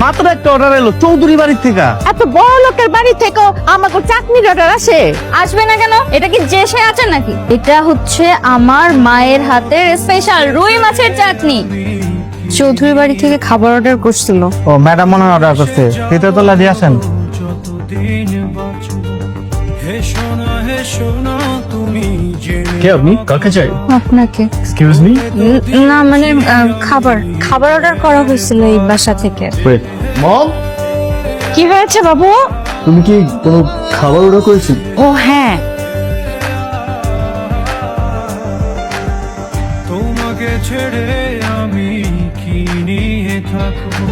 মাত্র একটা অর্ডার এলো চৌধুরী বাড়ির থেকে। এত বড় লোকের বাড়ি থেকে আমাকে চাটনির অর্ডার আসে? আসবে না কেন? এটা কি যে সে আছে নাকি? এটা হচ্ছে আমার মায়ের হাতের স্পেশাল রুই মাছের চাটনি। চৌধুরী বাড়ি থেকে খাবার অর্ডার করছিল। ও ম্যাডাম মনে অর্ডার করছে, ভিতরে তো লাগিয়ে আসেন। কে আপনি? কাকে চাই? আপনাকে। Excuse me. না মানে খাবার অর্ডার করা হয়েছিল এই বাসা থেকে। ওয়েট, মম, কি হয়েছে বাবু? তুমি কি কোনো খাবার অর্ডার করেছো? ও হ্যাঁ, তোমাকে ছেড়ে আমি কি নিয়ে থাকবো,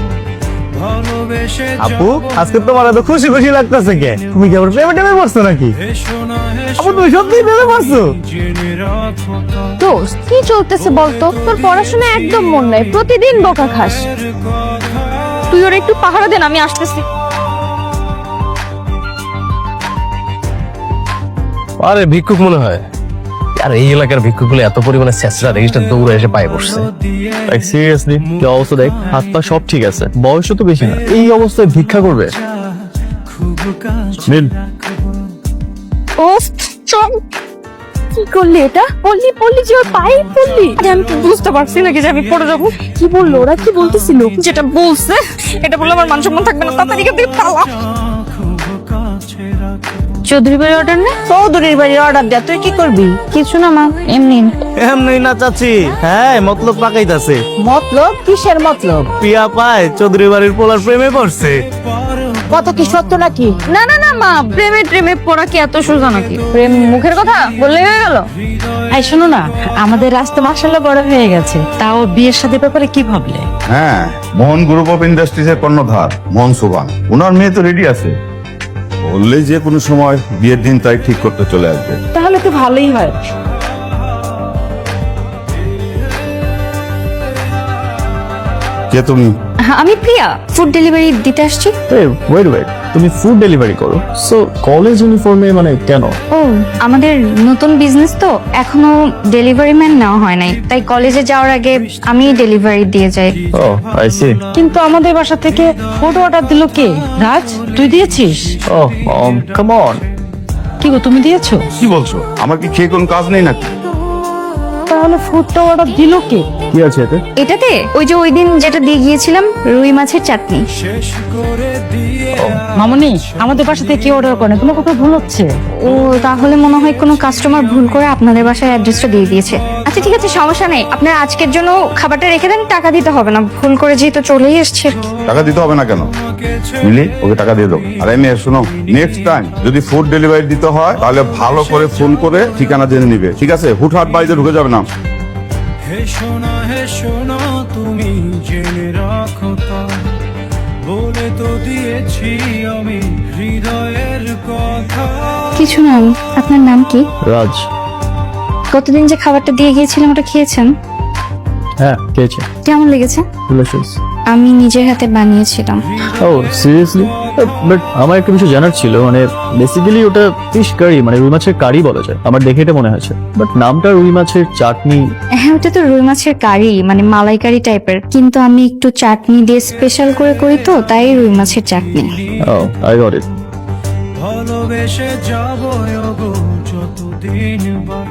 ভালোবেসে আপু আজকে তোমার এত খুশি খুশি লাগতেছে কে? তুমি কি আবার প্রেমে টেমে পড়ছো নাকি? আপু তুমি সত্যি প্রেমে পড়ছো? জেনে রাখো দোস্ত কি চলতেছে বলতো? তোর পড়াশোনা একদম মন নাই, প্রতিদিন বকা খাস। তুই ওর একটু পাহারা দেন, আমি আসতেছি। আরে ভিক্ষুক মনে হয়। আর এই এলাকার ভিক্ষুকগুলো এত পরিমাণে ছেঁচড়া রেজিস্টার দৌড়ে এসে পায়ে বসছে। লাইক সিরিয়াসলি, কি অবস্থা দেখ, হাত পা সব ঠিক আছে, বয়সও তো বেশি না, এই অবস্থায় ভিক্ষা করবে? নীল, ওফ চল, কি করলি এটা? পড়লি যে ওর পায়ে পড়লি? আমি তো বুঝতে পারছি নাকি যে আমি পড়ে যাবো। কি বললো ওরা? কি বলতেছিল? যেটা বলছে এটা বললে আমার মান সম্মান থাকবে না, তাড়াতাড়ি এখান থেকে পালা। চৌধুরী বাড়ির অর্ডার না? চৌধুরীর বাড়ির অর্ডার দেয়া, তুই কি করবি? কিছু না মা, এমনি। এমনি না চাচি, হ্যাঁ মতলব পাকাইতাছে। মতলব? কিসের মতলব? পিয়া পায় চৌধুরী বাড়ির পোলার প্রেমে পড়ছে। কত কি সত্য নাকি? না না না মা, প্রেমে পড়া কি এত সোজা নাকি? প্রেম মুখের কথা বললে হয়ে গেল? এই শোনো না, আমাদের রাস্তা মাশাআল্লাহ বড় হয়ে গেছে, তাও বিয়ের সাথে ব্যাপারে কি ভাবলে? হ্যাঁ, মোহন গ্রুপ অফ ইন্ডাস্ট্রিজের কর্ণধার মোহন সুবান, ওনার মেয়ে তো রেডি আছে, বললেই যে কোনো সময় বিয়ের দিন তাই ঠিক করতে চলে আসবে। তাহলে তো ভালোই হয়। কে তুমি? আমি প্রিয়া, ফুড ডেলিভারি দিতে আসছি। ওয়েট, তুমি ফুড ডেলিভারি করো? সো কলেজ ইউনিফর্মে মানে কেন? ও, আমাদের নতুন বিজনেস তো, এখনো ডেলিভারি ম্যান নেওয়া হয় নাই, তাই কলেজে যাওয়ার আগে আমি ডেলিভারি দিয়ে যাই। ও আই সি। কিন্তু আমাদের বাসা থেকে ফুড অর্ডার দিল কে? রাজ, তুই দিয়েছিস? ও মম, কাম অন। কি গো, তুমি দিয়েছো? কি বলছো? আমার কি খেয়ে কোনো কাজ নেই নাকি? তাহলে ফুডটা অর্ডার দিল কে? কি আছে এতে? এটাতে ওই যে ওই দিন যেটা দিয়ে গিয়েছিলাম, রুই মাছের চাটনি। শেষ করে দিয়ে মামনি, আমাদের বাসা থেকে কি অর্ডার করে? তোমার কোথাও ভুল হচ্ছে। ও, তাহলে মনে হয় কোনো কাস্টমার ভুল করে আপনাদের বাসার অ্যাড্রেসটা দিয়ে দিয়েছে। আচ্ছা ঠিক আছে, সমস্যা নেই, আপনারা আজকের জন্য খাবারটা রেখে দেন, টাকা দিতে হবে না, ভুল করে যেহেতু চলেই এসছে। টাকা দিতে হবে না কেন? মিলি, ওকে টাকা দিয়ে দাও। আর এমনি শোনো, নেক্সট টাইম যদি ফুড ডেলিভারি দিতে হয় তাহলে ভালো করে ফোন করে ঠিকানা জেনে নিবে, ঠিক আছে? হুটহাট বাড়িতে ঢুকে যাবে না। হে শোনা তুমি জেনে রাখো তা, বলে তো দিয়েছি আমি হৃদয়ের কথা। কিছু না, আপনার নাম কি? রাজ। কতদিন যে খাবারটা দিয়ে গিয়েছিলাম ওটা খেয়েছেন? হ্যাঁ খেয়েছি। কেমন লেগেছে? ডিলিশিয়াস। আমি নিজের হাতে বানিয়েছিলাম। ও সিরিয়াসলি? বাট আমার একটা বিষয় জানার ছিল, মানে বেসিক্যালি ওটা ফিশ কারি, মানে রুই মাছের কারি বলা যায়, আমার দেখে এটা মনে হয়েছে, বাট নামটা রুই মাছের চাটনি। হ্যাঁ, ওটা তো রুই মাছের কারি, মানে মালাইকারি টাইপের, কিন্তু আমি একটু চাটনি দিয়ে স্পেশাল করে করি তো, তাই রুই মাছের চাটনি। ও আই গট ইট। ভালোবেসে যাবো গো যতদিন বাঁচবো।